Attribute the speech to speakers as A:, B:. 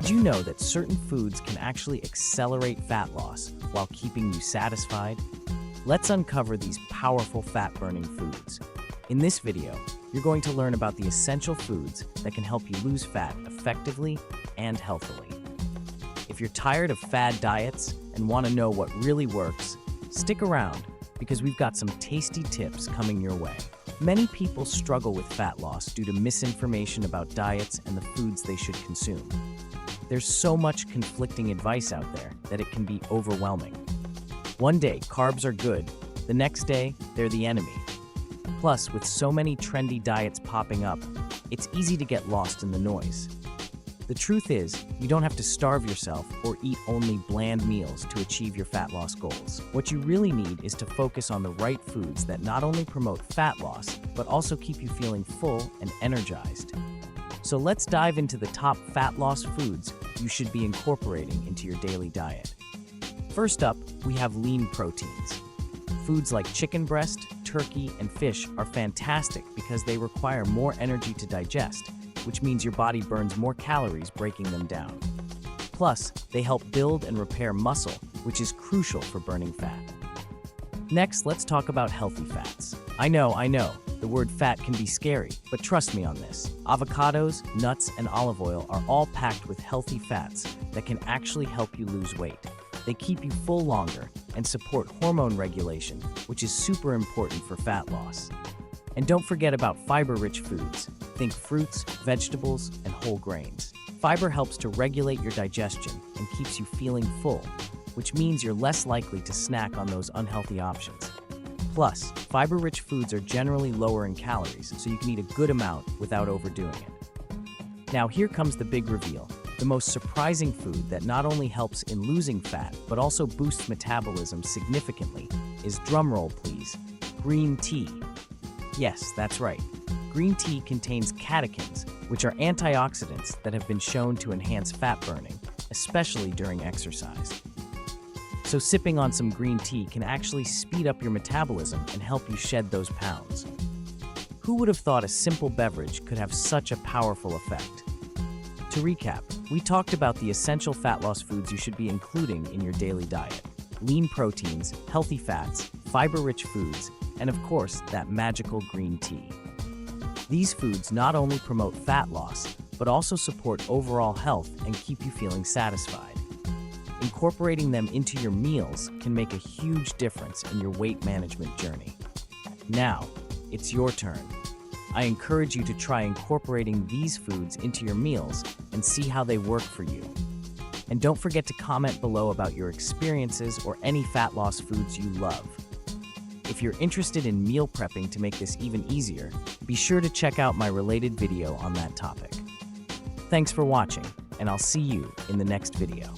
A: Did you know that certain foods can actually accelerate fat loss while keeping you satisfied? Let's uncover these powerful fat-burning foods. In this video, you're going to learn about the essential foods that can help you lose fat effectively and healthily. If you're tired of fad diets and want to know what really works, stick around because we've got some tasty tips coming your way. Many people struggle with fat loss due to misinformation about diets and the foods they should consume. There's so much conflicting advice out there that it can be overwhelming. One day, carbs are good. The next day, they're the enemy. Plus, with so many trendy diets popping up, it's easy to get lost in the noise. The truth is, you don't have to starve yourself or eat only bland meals to achieve your fat loss goals. What you really need is to focus on the right foods that not only promote fat loss, but also keep you feeling full and energized. So let's dive into the top fat loss foods you should be incorporating into your daily diet. First up, we have lean proteins. Foods like chicken breast, turkey, and fish are fantastic because they require more energy to digest, which means your body burns more calories breaking them down. Plus, they help build and repair muscle, which is crucial for burning fat. Next, let's talk about healthy fats. I know, the word fat can be scary, but trust me on this. Avocados, nuts, and olive oil are all packed with healthy fats that can actually help you lose weight. They keep you full longer and support hormone regulation, which is super important for fat loss. And don't forget about fiber-rich foods. Think fruits, vegetables, and whole grains. Fiber helps to regulate your digestion and keeps you feeling full, which means you're less likely to snack on those unhealthy options. Plus, fiber-rich foods are generally lower in calories, so you can eat a good amount without overdoing it. Now here comes the big reveal. The most surprising food that not only helps in losing fat, but also boosts metabolism significantly is, drumroll please, green tea. Yes, that's right. Green tea contains catechins, which are antioxidants that have been shown to enhance fat burning, especially during exercise. So sipping on some green tea can actually speed up your metabolism and help you shed those pounds. Who would have thought a simple beverage could have such a powerful effect? To recap, we talked about the essential fat loss foods you should be including in your daily diet: lean proteins, healthy fats, fiber-rich foods, and of course, that magical green tea. These foods not only promote fat loss, but also support overall health and keep you feeling satisfied. Incorporating them into your meals can make a huge difference in your weight management journey. Now, it's your turn. I encourage you to try incorporating these foods into your meals and see how they work for you. And don't forget to comment below about your experiences or any fat loss foods you love. If you're interested in meal prepping to make this even easier, be sure to check out my related video on that topic. Thanks for watching, and I'll see you in the next video.